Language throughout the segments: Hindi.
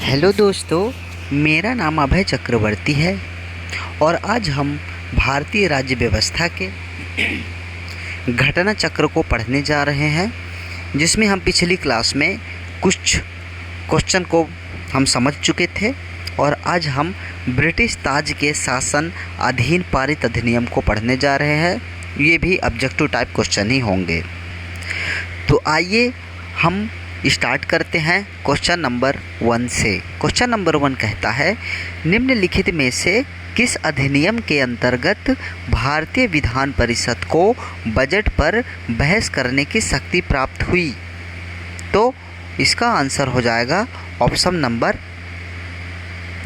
हेलो दोस्तों, मेरा नाम अभय चक्रवर्ती है और आज हम भारतीय राज्य व्यवस्था के घटना चक्र को पढ़ने जा रहे हैं, जिसमें हम पिछली क्लास में कुछ क्वेश्चन को हम समझ चुके थे और आज हम ब्रिटिश ताज के शासन अधीन पारित अधिनियम को पढ़ने जा रहे हैं। ये भी ऑब्जेक्टिव टाइप क्वेश्चन ही होंगे। तो आइए हम स्टार्ट करते हैं क्वेश्चन नंबर 1 से। क्वेश्चन नंबर 1 कहता है, निम्नलिखित में से किस अधिनियम के अंतर्गत भारतीय विधान परिषद को बजट पर बहस करने की शक्ति प्राप्त हुई? तो इसका आंसर हो जाएगा ऑप्शन नंबर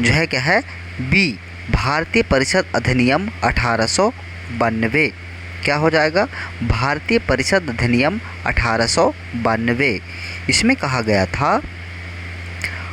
जो है क्या है बी, भारतीय परिषद अधिनियम 1892। क्या हो जाएगा? भारतीय परिषद अधिनियम 1892। इसमें कहा गया था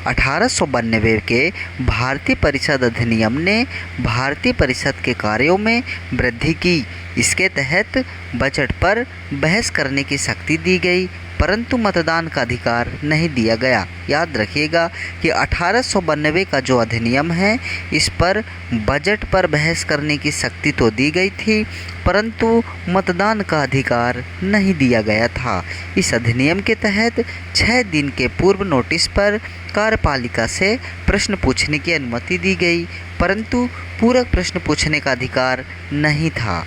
1892 के भारतीय परिषद अधिनियम ने भारतीय परिषद के कार्यों में वृद्धि की। इसके तहत बजट पर बहस करने की शक्ति दी गई, परंतु मतदान का अधिकार नहीं दिया गया। याद रखिएगा कि 1892 का जो अधिनियम है, इस पर बजट पर बहस करने की शक्ति तो दी गई थी, परंतु मतदान का अधिकार नहीं दिया गया था। इस अधिनियम के तहत 6 दिन के पूर्व नोटिस पर कार्यपालिका से प्रश्न पूछने की अनुमति दी गई, परंतु पूरक प्रश्न पूछने का अधिकार नहीं था।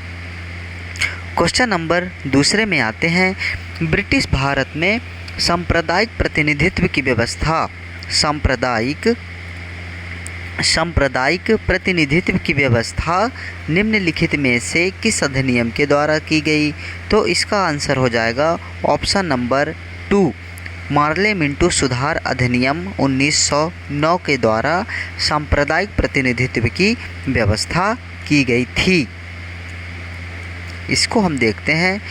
क्वेश्चन नंबर 2 में आते हैं, ब्रिटिश भारत में सांप्रदायिक प्रतिनिधित्व की व्यवस्था सांप्रदायिक प्रतिनिधित्व की व्यवस्था निम्नलिखित में से किस अधिनियम के द्वारा की गई? तो इसका आंसर हो जाएगा ऑप्शन नंबर 2, मार्ले मिंटो सुधार अधिनियम 1909 के द्वारा सांप्रदायिक प्रतिनिधित्व की व्यवस्था की गई थी। इसको हम देखते हैं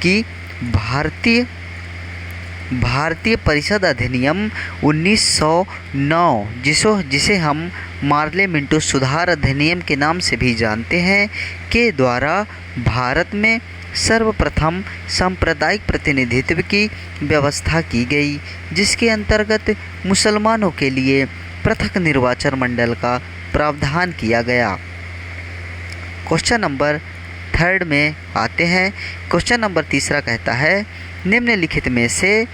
कि भारतीय परिषद अधिनियम 1909 जिसे हम मार्ले मिंटो सुधार अधिनियम के नाम से भी जानते हैं, के द्वारा भारत में सर्वप्रथम सांप्रदायिक प्रतिनिधित्व की व्यवस्था की गई, जिसके अंतर्गत मुसलमानों के लिए पृथक निर्वाचन मंडल का प्रावधान किया गया। क्वेश्चन नंबर 3 में आते हैं। क्वेश्चन नंबर 3 कहता है, निम्नलिखित में से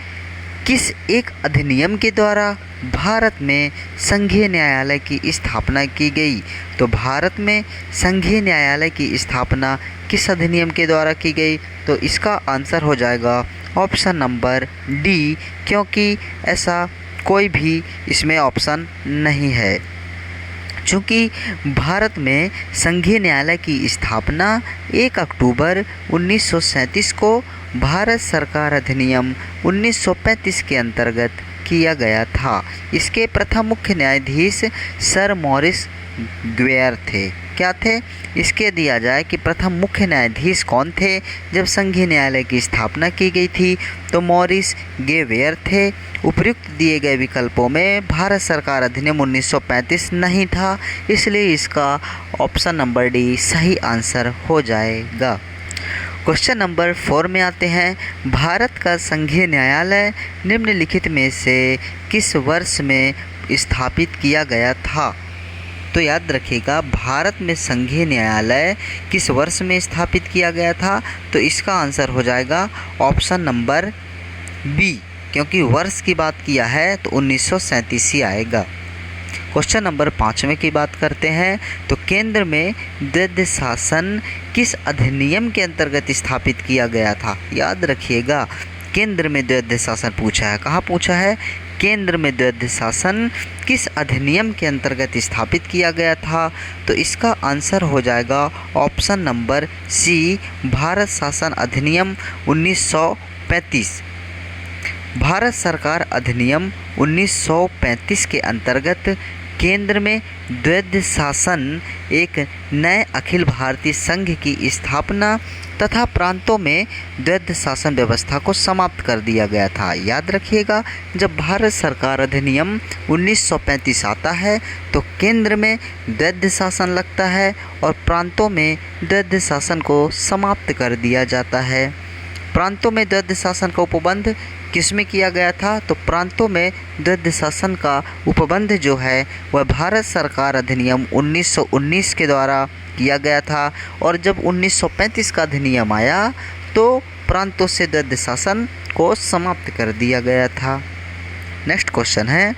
किस एक अधिनियम के द्वारा भारत में संघीय न्यायालय की स्थापना की गई? तो भारत में संघीय न्यायालय की स्थापना किस अधिनियम के द्वारा की गई? तो इसका आंसर हो जाएगा ऑप्शन नंबर डी, क्योंकि ऐसा कोई भी इसमें ऑप्शन नहीं है। चूँकि भारत में संघीय न्यायालय की स्थापना 1 अक्टूबर 1937 को भारत सरकार अधिनियम 1935 के अंतर्गत किया गया था। इसके प्रथम मुख्य न्यायाधीश सर मॉरिस ग्वेयर थे। क्या थे? इसके दिया जाए कि प्रथम मुख्य न्यायाधीश कौन थे जब संघीय न्यायालय की स्थापना की गई थी? तो मॉरिस ग्वेयर थे। उपयुक्त दिए गए विकल्पों में भारत सरकार अधिनियम 1935 नहीं था, इसलिए इसका ऑप्शन नंबर डी सही आंसर हो जाएगा। क्वेश्चन नंबर 4 में आते हैं, भारत का संघीय न्यायालय निम्नलिखित में से किस वर्ष में स्थापित किया गया था? तो याद रखिएगा, भारत में संघीय न्यायालय किस वर्ष में स्थापित किया गया था? तो इसका आंसर हो जाएगा ऑप्शन नंबर बी, क्योंकि वर्ष की बात किया है तो 1937 ही आएगा। क्वेश्चन नंबर 5 की बात करते हैं, तो केंद्र में द्वैध शासन किस अधिनियम के अंतर्गत स्थापित किया गया था? याद रखिएगा, केंद्र में द्वैध शासन पूछा है। कहाँ पूछा है? केंद्र में द्वैध शासन किस अधिनियम के अंतर्गत स्थापित किया गया था? तो इसका आंसर हो जाएगा ऑप्शन नंबर सी, भारत शासन अधिनियम 1935। भारत सरकार अधिनियम 1935 के अंतर्गत केंद्र में द्वैध शासन एक नए अखिल भारतीय संघ की स्थापना तथा प्रांतों में द्वैध शासन व्यवस्था को समाप्त कर दिया गया था। याद रखिएगा, जब भारत सरकार अधिनियम 1935 आता है तो केंद्र में द्वैध शासन लगता है और प्रांतों में द्वैध शासन को समाप्त कर दिया जाता है। प्रांतों में द्वैध शासन का उपबंध किसमें किया गया था? तो प्रांतों में द्वैध शासन का उपबंध जो है वह भारत सरकार अधिनियम 1919 के द्वारा किया गया था। और जब 1935 का अधिनियम आया तो प्रांतों से द्वैध शासन को समाप्त कर दिया गया था। नेक्स्ट क्वेश्चन है,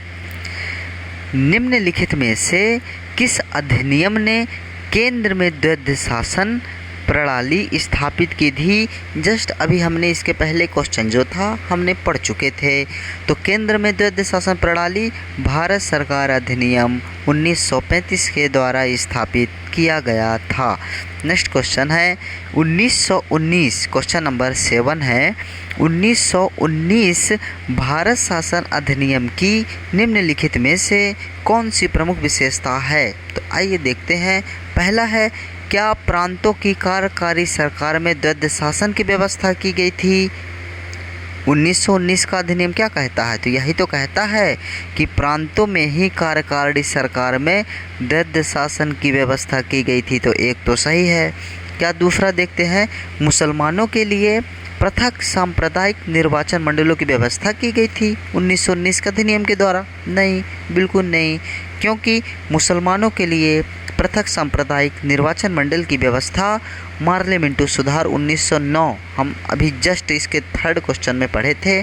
निम्नलिखित में से किस अधिनियम ने केंद्र में द्वैध शासन प्रणाली स्थापित की थी? जस्ट अभी हमने इसके पहले क्वेश्चन जो था हमने पढ़ चुके थे। तो केंद्र में द्वैध शासन प्रणाली भारत सरकार अधिनियम 1935 के द्वारा स्थापित किया गया था। नेक्स्ट क्वेश्चन है 1919, क्वेश्चन नंबर 7 है 1919 भारत शासन अधिनियम की निम्नलिखित में से कौन सी प्रमुख विशेषता है? तो आइए देखते हैं। पहला है, क्या प्रांतों की कार्यकारी सरकार में द्वैध शासन की व्यवस्था की गई थी? 1919 का अधिनियम क्या कहता है? तो यही तो कहता है कि प्रांतों में ही कार्यकारी सरकार में द्वैध शासन की व्यवस्था की गई थी। तो एक तो सही है। क्या दूसरा देखते हैं, मुसलमानों के लिए पृथक सांप्रदायिक निर्वाचन मंडलों की व्यवस्था की गई थी 1919 के अधिनियम के द्वारा? नहीं, बिल्कुल नहीं, क्योंकि मुसलमानों के लिए पृथक सांप्रदायिक निर्वाचन मंडल की व्यवस्था मार्ले मिंटो सुधार 1909, हम अभी जस्ट इसके थर्ड क्वेश्चन में पढ़े थे,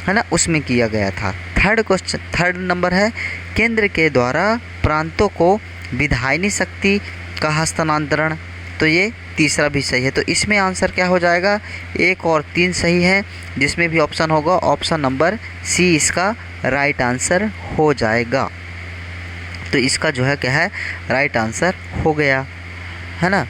है ना, उसमें किया गया था। थर्ड नंबर है, केंद्र के द्वारा प्रांतों को विधायनी शक्ति का हस्तांतरण। तो ये तीसरा भी सही है। तो इसमें आंसर क्या हो जाएगा? 1 और 3 सही है, जिसमें भी ऑप्शन होगा ऑप्शन नंबर सी इसका राइट आंसर हो जाएगा। तो इसका जो है क्या है, राइट आंसर हो गया, है ना।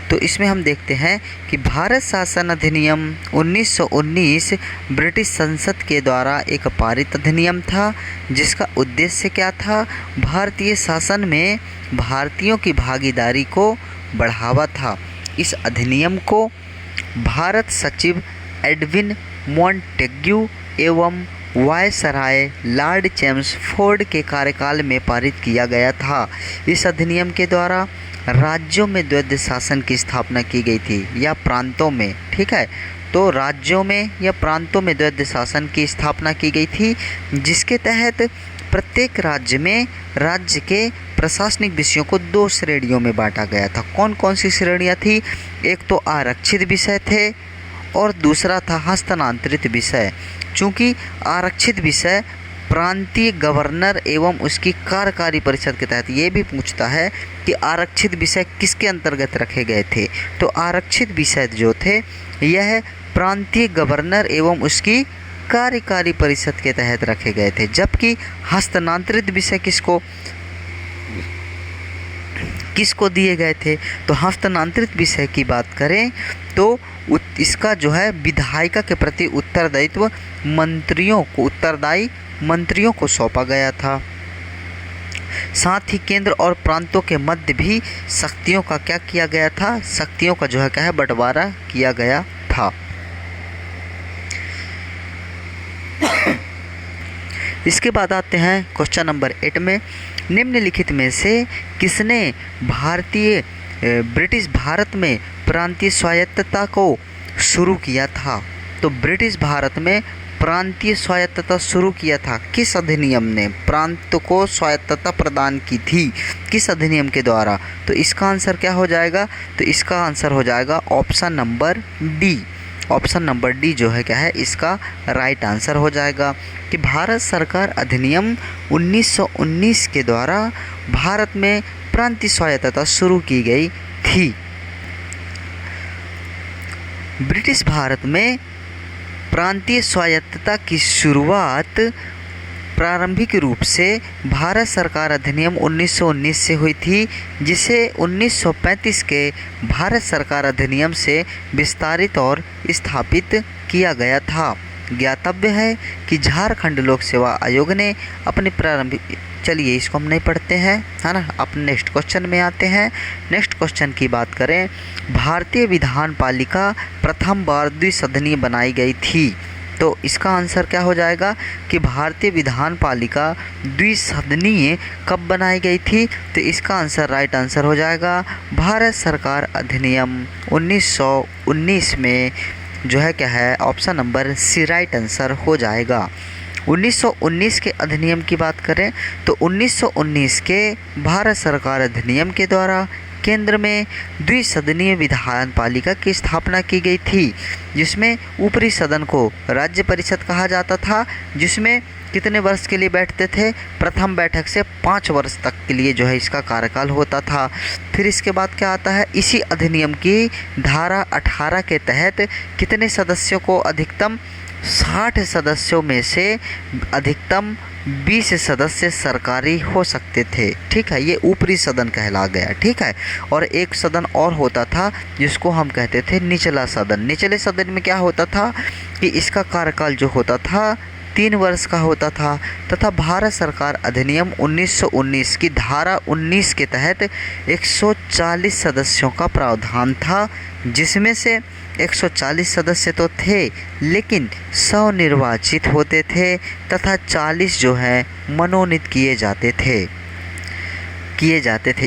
तो इसमें हम देखते हैं कि भारत शासन अधिनियम 1919 ब्रिटिश संसद के द्वारा एक पारित अधिनियम था, जिसका उद्देश्य क्या था? भारतीय शासन में भारतीयों की भागीदारी को बढ़ावा था। इस अधिनियम को भारत सचिव एडविन मॉन्टेग्यू एवं वायसराय लॉर्ड चेम्सफोर्ड के कार्यकाल में पारित किया गया था। इस अधिनियम के द्वारा राज्यों में द्वैध शासन की स्थापना की गई थी, या प्रांतों में, ठीक है। तो राज्यों में या प्रांतों में द्वैध शासन की स्थापना की गई थी, जिसके तहत प्रत्येक राज्य में राज्य के प्रशासनिक विषयों को 2 श्रेणियों में बांटा गया था। कौन कौन सी श्रेणियाँ थी? एक तो आरक्षित विषय थे और दूसरा था हस्तांतरित विषय। चूँकि आरक्षित विषय प्रांतीय गवर्नर एवं उसकी कार्यकारी परिषद के तहत ये भी पूछता है कि आरक्षित विषय किसके अंतर्गत रखे गए थे। तो आरक्षित विषय जो थे यह प्रांतीय गवर्नर एवं उसकी कार्यकारी परिषद के तहत रखे गए थे, जबकि हस्तांतरित विषय किसको दिए गए थे? तो हस्तांतरित विषय की बात करें तो इसका जो है विधायिका के प्रति उत्तरदायित्व उत्तरदायी मंत्रियों को सौंपा गया था। साथ ही केंद्र और प्रांतों के मध्य भी शक्तियों का क्या किया गया था? शक्तियों का जो है क्या है, बंटवारा किया गया था। इसके बाद आते हैं क्वेश्चन नंबर 8 में, निम्नलिखित में से किसने ब्रिटिश भारत में प्रांतीय स्वायत्तता को शुरू किया था? तो ब्रिटिश भारत में प्रांतीय स्वायत्तता शुरू किया था। किस अधिनियम ने प्रांत को स्वायत्तता प्रदान की थी? किस अधिनियम के द्वारा? तो इसका आंसर क्या हो जाएगा? तो इसका आंसर हो जाएगा option number D. Option number D जो है क्या है, इसका राइट आंसर हो जाएगा कि भारत सरकार अधिनियम 1919 के द्वारा भारत में प्रांतीय स्वायत्तता शुरू की गई थी। ब्रिटिश भारत में प्रांतीय स्वायत्तता की शुरुआत प्रारंभिक रूप से भारत सरकार अधिनियम 1919 से हुई थी, जिसे 1935 के भारत सरकार अधिनियम से विस्तारित और स्थापित किया गया था। ज्ञातव्य है कि झारखंड लोक सेवा आयोग ने अपने प्रारंभिक, चलिए इसको हम नहीं पढ़ते हैं, है ना, अपने नेक्स्ट क्वेश्चन में आते हैं। नेक्स्ट क्वेश्चन की बात करें, भारतीय विधान पालिका प्रथम बार द्विसदनीय बनाई गई थी। तो इसका आंसर क्या हो जाएगा कि भारतीय विधान पालिका द्विसदनीय कब बनाई गई थी? तो इसका आंसर राइट आंसर हो जाएगा भारत सरकार अधिनियम 1919 में जो है क्या है, option number C right answer हो जाएगा। 1919 के अधिनियम की बात करें तो 1919 के भारत सरकार अधिनियम के द्वारा केंद्र में द्विसदनीय विधान पालिका की स्थापना की गई थी, जिसमें ऊपरी सदन को राज्य परिषद कहा जाता था, जिसमें कितने वर्ष के लिए बैठते थे, प्रथम बैठक से 5 वर्ष तक के लिए जो है इसका कार्यकाल होता था। फिर इसके बाद क्या आता है, इसी अधिनियम की धारा 18 के तहत कितने सदस्यों को, अधिकतम 60 सदस्यों में से अधिकतम 20 सदस्य सरकारी हो सकते थे। ठीक है, ये ऊपरी सदन कहला गया। ठीक है, और एक सदन और होता था जिसको हम कहते थे निचला सदन। निचले सदन में क्या होता था कि इसका कार्यकाल जो होता था 3 वर्ष का होता था, तथा भारत सरकार अधिनियम 1919 की धारा 19 के तहत 140 सदस्यों का प्रावधान था, जिसमें से 140 सदस्य तो थे लेकिन 100 निर्वाचित होते थे तथा 40 जो है मनोनीत किए जाते थे।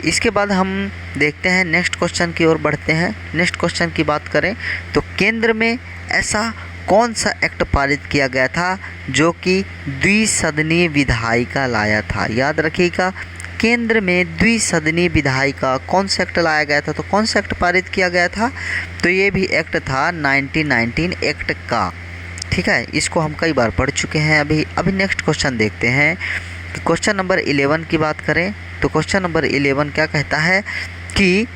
इसके बाद हम देखते हैं नेक्स्ट क्वेश्चन की ओर बढ़ते हैं। नेक्स्ट क्वेश्चन की बात करें तो केंद्र में ऐसा कौन सा एक्ट पारित किया गया था जो कि द्विसदनीय विधायिका लाया था। याद रखिएगा, केंद्र में द्विसदनीय विधायिका कौन सा एक्ट लाया गया था, तो कौन सा एक्ट पारित किया गया था, तो ये भी एक्ट था 1919 एक्ट का। ठीक है, इसको हम कई बार पढ़ चुके हैं। अभी नेक्स्ट क्वेश्चन देखते हैं। क्वेश्चन नंबर 11 की बात करें तो क्वेश्चन नंबर 11 क्या कहता है कि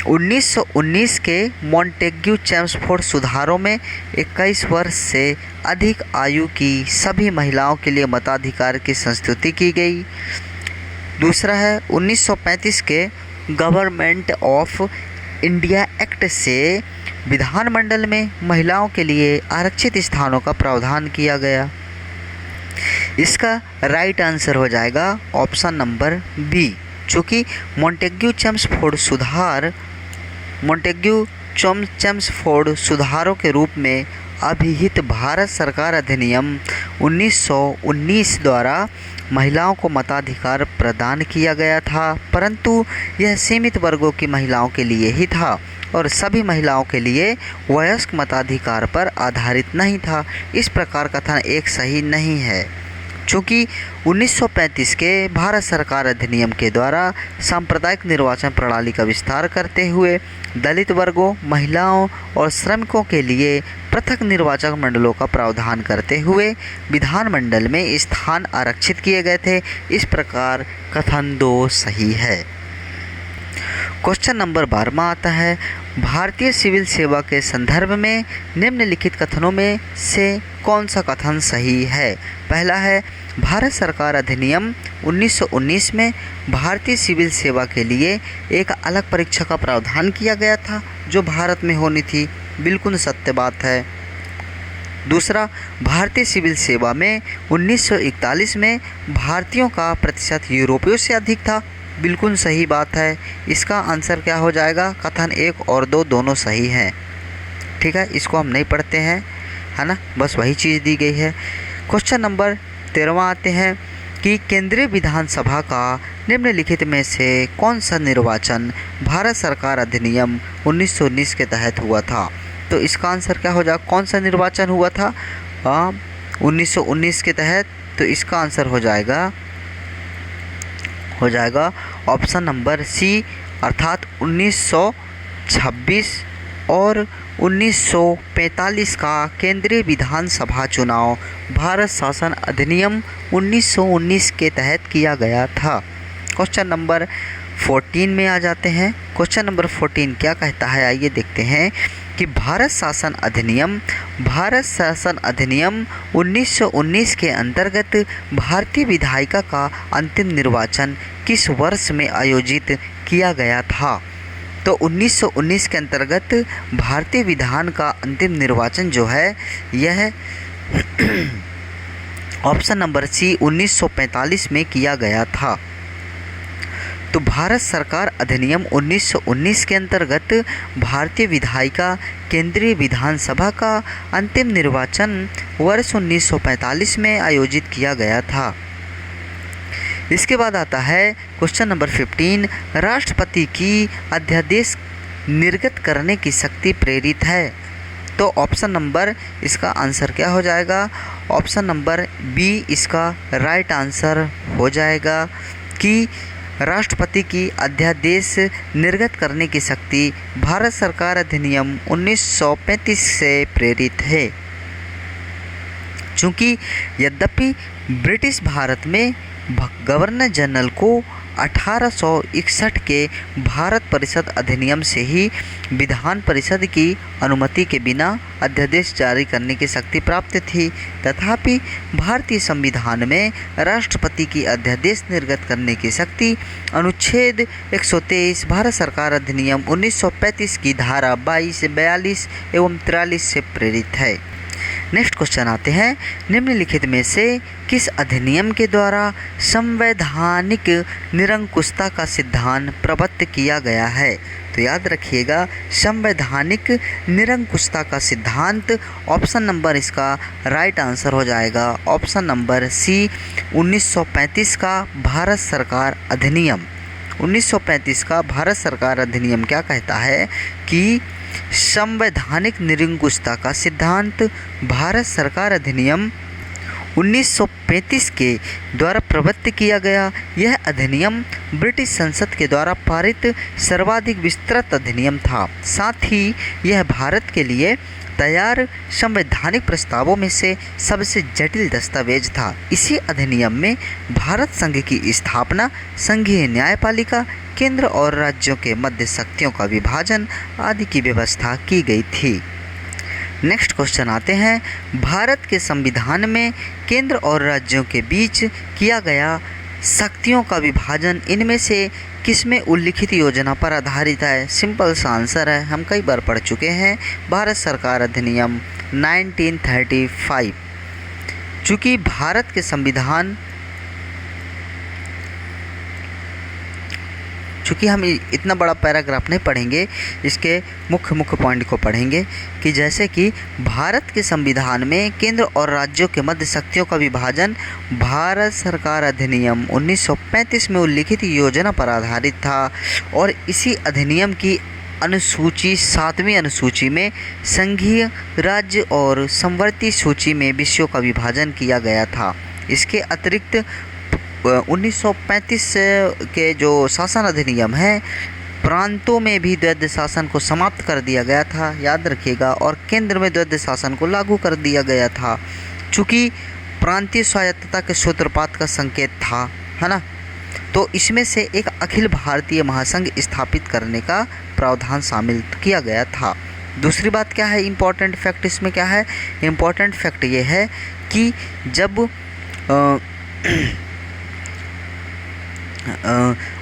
1919 के मॉन्टेग्यू चेम्सफोर्ड सुधारों में 21 वर्ष से अधिक आयु की सभी महिलाओं के लिए मताधिकार की संस्तुति की गई। दूसरा है 1935 के गवर्नमेंट ऑफ इंडिया एक्ट से विधानमंडल में महिलाओं के लिए आरक्षित स्थानों का प्रावधान किया गया। इसका राइट आंसर हो जाएगा ऑप्शन नंबर बी, चूँकि मॉन्टेग्यू चेम्सफोर्ड सुधारों के रूप में अभिहित भारत सरकार अधिनियम 1919 द्वारा महिलाओं को मताधिकार प्रदान किया गया था, परंतु यह सीमित वर्गों की महिलाओं के लिए ही था और सभी महिलाओं के लिए वयस्क मताधिकार पर आधारित नहीं था। इस प्रकार कथन एक सही नहीं है, चूँकि 1935 के भारत सरकार अधिनियम के द्वारा सांप्रदायिक निर्वाचन प्रणाली का विस्तार करते हुए दलित वर्गों, महिलाओं और श्रमिकों के लिए पृथक निर्वाचक मंडलों का प्रावधान करते हुए विधानमंडल में स्थान आरक्षित किए गए थे। इस प्रकार कथन 2 सही है। क्वेश्चन नंबर 12 आता है, भारतीय सिविल सेवा के संदर्भ में निम्नलिखित कथनों में से कौन सा कथन सही है। पहला है, भारत सरकार अधिनियम 1919 में भारतीय सिविल सेवा के लिए एक अलग परीक्षा का प्रावधान किया गया था जो भारत में होनी थी। बिल्कुल सत्य बात है। दूसरा, भारतीय सिविल सेवा में 1941 में भारतीयों का प्रतिशत यूरोपियों से अधिक था। बिल्कुल सही बात है। इसका आंसर क्या हो जाएगा, कथन 1 और 2 दोनों सही हैं। ठीक है, इसको हम नहीं पढ़ते हैं, है ना, बस वही चीज़ दी गई है। क्वेश्चन नंबर 13 आते हैं कि केंद्रीय विधानसभा का निम्नलिखित में से कौन सा निर्वाचन भारत सरकार अधिनियम 1919 के तहत हुआ था। तो इसका आंसर क्या हो जाएगा, कौन सा निर्वाचन हुआ था 1919 के तहत, तो इसका आंसर हो जाएगा ऑप्शन नंबर सी, अर्थात 1926 और 1945 का केंद्रीय विधानसभा चुनाव भारत शासन अधिनियम 1919 के तहत किया गया था। क्वेश्चन नंबर 14 में आ जाते हैं। क्वेश्चन नंबर 14 क्या कहता है, आइए देखते हैं कि भारत शासन अधिनियम 1919 के अंतर्गत भारतीय विधायिका का अंतिम निर्वाचन किस वर्ष में आयोजित किया गया था। तो 1919 के अंतर्गत भारतीय विधान का अंतिम निर्वाचन जो है यह ऑप्शन नंबर सी 1945 में किया गया था। तो भारत सरकार अधिनियम 1919 के अंतर्गत भारतीय विधायिका केंद्रीय विधानसभा का अंतिम निर्वाचन वर्ष 1945 में आयोजित किया गया था। इसके बाद आता है क्वेश्चन नंबर 15, राष्ट्रपति की अध्यादेश निर्गत करने की शक्ति प्रेरित है। तो ऑप्शन नंबर इसका आंसर क्या हो जाएगा? ऑप्शन नंबर बी इसका राइट आंसर हो जाएगा कि राष्ट्रपति की अध्यादेश निर्गत करने की शक्ति भारत सरकार अधिनियम 1935 से प्रेरित है। चूँकि यद्यपि ब्रिटिश भारत में गवर्नर जनरल को 1861 के भारत परिषद अधिनियम से ही विधान परिषद की अनुमति के बिना अध्यादेश जारी करने की शक्ति प्राप्त थी, तथापि भारतीय संविधान में राष्ट्रपति की अध्यादेश निर्गत करने की शक्ति अनुच्छेद 123 भारत सरकार अधिनियम 1935 की धारा 22, 42 एवं 43 से प्रेरित है। नेक्स्ट क्वेश्चन आते हैं, निम्नलिखित में से किस अधिनियम के द्वारा संवैधानिक निरंकुशता का सिद्धांत प्रबद्ध किया गया है? तो याद रखिएगा, संवैधानिक निरंकुशता का सिद्धांत, ऑप्शन नंबर इसका राइट आंसर हो जाएगा ऑप्शन नंबर सी 1935 का भारत सरकार अधिनियम। 1935 का भारत सरकार अधिनियम क्या कहता है कि संवैधानिक निरंकुशता का सिद्धांत भारत सरकार अधिनियम 1935 के द्वारा प्रबद्ध किया गया। यह अधिनियम ब्रिटिश संसद के द्वारा पारित सर्वाधिक विस्तृत अधिनियम था। साथ ही यह भारत के लिए तैयार संवैधानिक प्रस्तावों में से सबसे जटिल दस्तावेज था। इसी अधिनियम में भारत संघ की स्थापना, संघीय न्यायपालिका, केंद्र और राज्यों के मध्य शक्तियों का विभाजन आदि की व्यवस्था की गई थी। नेक्स्ट क्वेश्चन आते हैं, भारत के संविधान में केंद्र और राज्यों के बीच किया गया शक्तियों का विभाजन इनमें से किसमें उल्लिखित योजना पर आधारित है? सिंपल सा आंसर है, हम कई बार पढ़ चुके हैं, भारत सरकार अधिनियम 1935। चूँकि भारत के संविधान, चूँकि हम इतना बड़ा पैराग्राफ नहीं पढ़ेंगे, इसके मुख्य पॉइंट को पढ़ेंगे कि जैसे कि भारत के संविधान में केंद्र और राज्यों के मध्य शक्तियों का विभाजन भारत सरकार अधिनियम 1935 में उल्लिखित योजना पर आधारित था और इसी अधिनियम की अनुसूची 7वीं अनुसूची में संघीय, राज्य और समवर्ती सूची में विषयों का विभाजन किया गया था। इसके अतिरिक्त 1935 के जो शासन अधिनियम है, प्रांतों में भी द्वैध शासन को समाप्त कर दिया गया था, याद रखिएगा, और केंद्र में द्वैध शासन को लागू कर दिया गया था। चूँकि प्रांतीय स्वायत्तता के सूत्रपात का संकेत था, है ना, तो इसमें से एक अखिल भारतीय महासंघ स्थापित करने का प्रावधान शामिल किया गया था। दूसरी बात क्या है, इम्पॉर्टेंट फैक्ट इसमें क्या है? इम्पॉर्टेंट फैक्ट ये है कि जब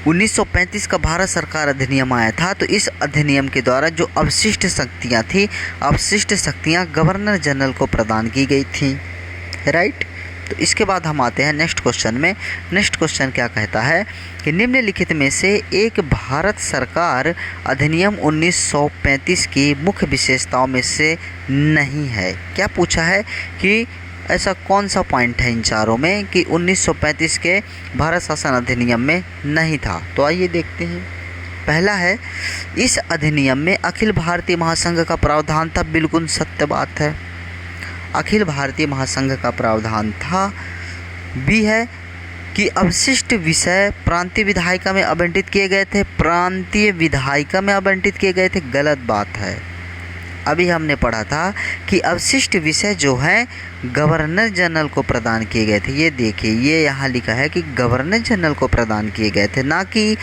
1935 का भारत सरकार अधिनियम आया था, तो इस अधिनियम के द्वारा जो अवशिष्ट शक्तियाँ थी, अवशिष्ट शक्तियाँ गवर्नर जनरल को प्रदान की गई थी, राइट। तो इसके बाद हम आते हैं नेक्स्ट क्वेश्चन में। नेक्स्ट क्वेश्चन क्या कहता है कि निम्नलिखित में से एक भारत सरकार अधिनियम 1935 की मुख्य विशेषताओं में से नहीं है। क्या पूछा है कि ऐसा कौन सा पॉइंट है इन चारों में कि 1935 के भारत शासन अधिनियम में नहीं था? तो आइए देखते हैं। पहला है, इस अधिनियम में अखिल भारतीय महासंघ का प्रावधान था। बिल्कुल सत्य बात है, अखिल भारतीय महासंघ का प्रावधान था। बी है कि अवशिष्ट विषय प्रांतीय विधायिका में आवंटित किए गए थे। प्रांतीय विधायिका में आवंटित किए गए थे, गलत बात है। अभी हमने पढ़ा था कि अवशिष्ट विषय जो हैं गवर्नर जनरल को प्रदान किए गए थे। ये देखिए, ये यहाँ लिखा है कि गवर्नर जनरल को प्रदान किए गए थे, ना कि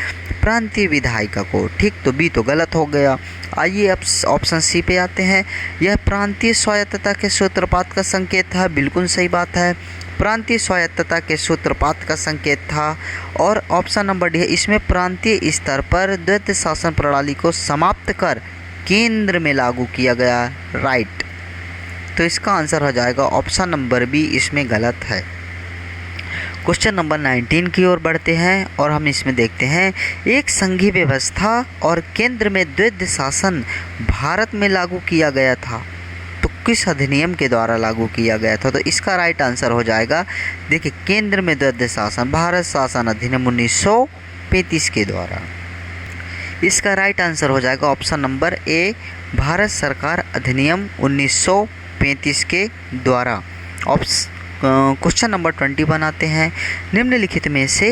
प्रांतीय विधायिका को। ठीक, तो बी तो गलत हो गया। आइए अब ऑप्शन सी पे आते हैं। यह प्रांतीय स्वायत्तता के सूत्रपात का संकेत था। बिल्कुल सही बात है, प्रांतीय स्वायत्तता के सूत्रपात का संकेत था। और ऑप्शन नंबर डी है, इसमें प्रांतीय स्तर पर द्वैध शासन प्रणाली को समाप्त कर केंद्र में लागू किया गया, राइट। तो इसका आंसर हो जाएगा ऑप्शन नंबर बी, इसमें गलत है। क्वेश्चन नंबर 19 की ओर बढ़ते हैं और हम इसमें देखते हैं, एक संघीय व्यवस्था और केंद्र में द्वैध शासन भारत में लागू किया गया था, तो किस अधिनियम के द्वारा लागू किया गया था? तो इसका राइट आंसर हो जाएगा, देखिए, केंद्र में द्वैध शासन भारत शासन अधिनियम 1935 के द्वारा। इसका राइट आंसर हो जाएगा ऑप्शन नंबर ए, भारत सरकार अधिनियम 1935 के द्वारा। क्वेश्चन नंबर 20 बनाते हैं। निम्नलिखित में से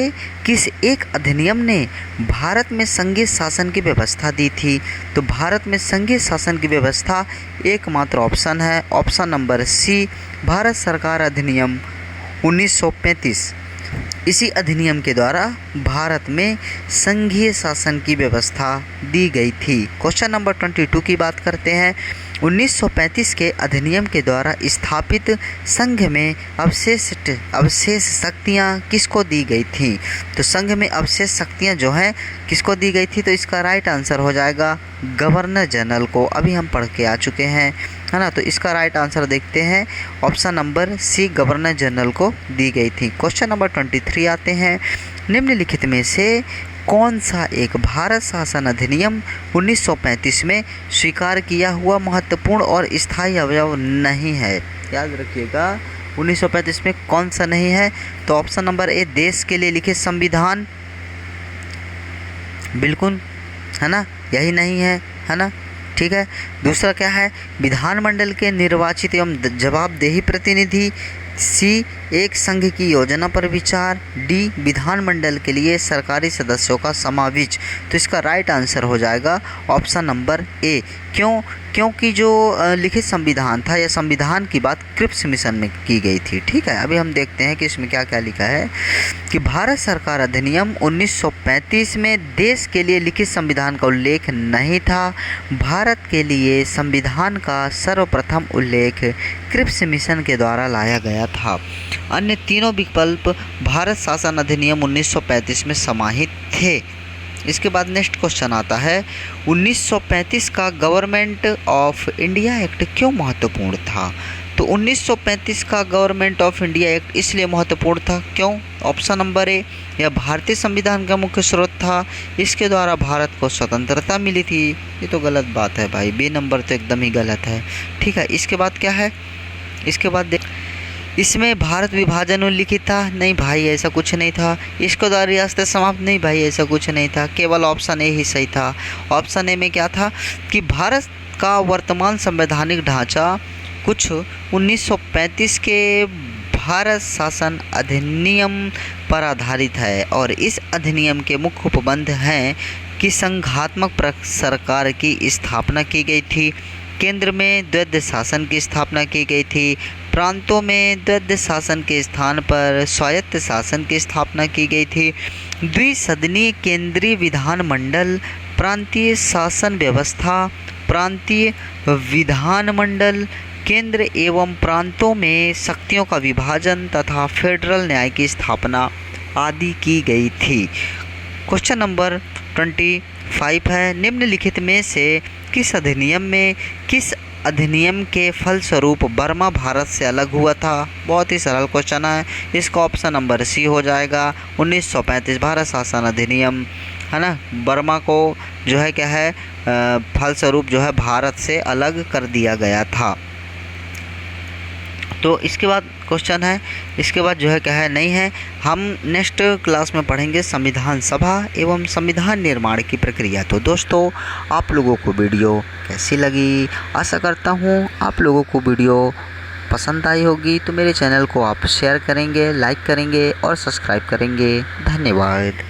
किस एक अधिनियम ने भारत में संघीय शासन की व्यवस्था दी थी? तो भारत में संघीय शासन की व्यवस्था एकमात्र ऑप्शन है, ऑप्शन नंबर सी, भारत सरकार अधिनियम 1935। इसी अधिनियम के द्वारा भारत में संघीय शासन की व्यवस्था दी गई थी। क्वेश्चन नंबर 22 की बात करते हैं। 1935 के अधिनियम के द्वारा स्थापित संघ में अवशेष शक्तियाँ किसको दी गई थी? तो संघ में अवशेष शक्तियाँ जो हैं किसको दी गई थी? तो इसका राइट आंसर हो जाएगा गवर्नर जनरल को। अभी हम पढ़ के आ चुके हैं, है ना। तो इसका राइट आंसर देखते हैं, option number C, governor general को दी गई थी। क्वेश्चन नंबर 23 आते हैं। निम्नलिखित में से कौन सा एक भारत शासन अधिनियम 1935 में स्वीकार किया हुआ महत्वपूर्ण और स्थायी अवयव नहीं है? याद रखिएगा, 1935 में कौन सा नहीं है? तो ऑप्शन नंबर ए, देश के लिए लिखित संविधान, बिल्कुल, है ना, यही नहीं है ना, ठीक है। दूसरा क्या है? विधानमंडल के निर्वाचित एवं जवाबदेही प्रतिनिधि, सी, एक संघ की योजना पर विचार, डी, विधानमंडल के लिए सरकारी सदस्यों का समावेश। तो इसका राइट आंसर हो जाएगा ऑप्शन नंबर ए। क्योंकि जो लिखित संविधान था या संविधान की बात क्रिप्स मिशन में की गई थी, ठीक है। अभी हम देखते हैं कि इसमें क्या क्या लिखा है कि भारत सरकार अधिनियम 1935 में देश के लिए लिखित संविधान का उल्लेख नहीं था। भारत के लिए संविधान का सर्वप्रथम उल्लेख क्रिप्स मिशन के द्वारा लाया गया था। अन्य तीनों विकल्प भारत शासन अधिनियम 1935 में समाहित थे। इसके बाद नेक्स्ट क्वेश्चन आता है, 1935 का गवर्नमेंट ऑफ इंडिया एक्ट क्यों महत्वपूर्ण था? तो 1935 का गवर्नमेंट ऑफ इंडिया एक्ट इसलिए महत्वपूर्ण था, क्यों? ऑप्शन नंबर ए, यह भारतीय संविधान का मुख्य स्रोत था, इसके द्वारा भारत को स्वतंत्रता मिली थी। ये तो गलत बात है भाई, बी नंबर तो एकदम ही गलत है, ठीक है। इसके बाद क्या है? इसके बाद देख, इसमें भारत विभाजन उल्लिखित था, नहीं भाई ऐसा कुछ नहीं था। इसके द्वारा रियासतें समाप्त, नहीं भाई ऐसा कुछ नहीं था। केवल ऑप्शन ए ही सही था। ऑप्शन ए में क्या था कि भारत का वर्तमान संवैधानिक ढांचा कुछ 1935 के भारत शासन अधिनियम पर आधारित है और इस अधिनियम के मुख्य उपबंध हैं कि संघात्मक सरकार की स्थापना की गई थी, केंद्र में द्वैध शासन की स्थापना की गई थी, प्रांतों में द्वैध शासन के स्थान पर स्वायत्त शासन की स्थापना की गई थी, द्विसदनीय केंद्रीय विधानमंडल, प्रांतीय शासन व्यवस्था, प्रांतीय विधानमंडल, केंद्र एवं प्रांतों में शक्तियों का विभाजन तथा फेडरल न्याय की स्थापना आदि की गई थी। क्वेश्चन नंबर 25 है, निम्नलिखित में से किस अधिनियम के फलस्वरूप बर्मा भारत से अलग हुआ था? बहुत ही सरल क्वेश्चन है, इसका ऑप्शन नंबर सी हो जाएगा। 1935 भारत शासन अधिनियम, है ना, बर्मा को जो है क्या है फलस्वरूप जो है भारत से अलग कर दिया गया था। तो इसके बाद क्वेश्चन है, इसके बाद जो है क्या है नहीं है। हम नेक्स्ट क्लास में पढ़ेंगे संविधान सभा एवं संविधान निर्माण की प्रक्रिया। तो दोस्तों, आप लोगों को वीडियो कैसी लगी? आशा करता हूँ आप लोगों को वीडियो पसंद आई होगी। तो मेरे चैनल को आप शेयर करेंगे, लाइक करेंगे और सब्सक्राइब करेंगे। धन्यवाद।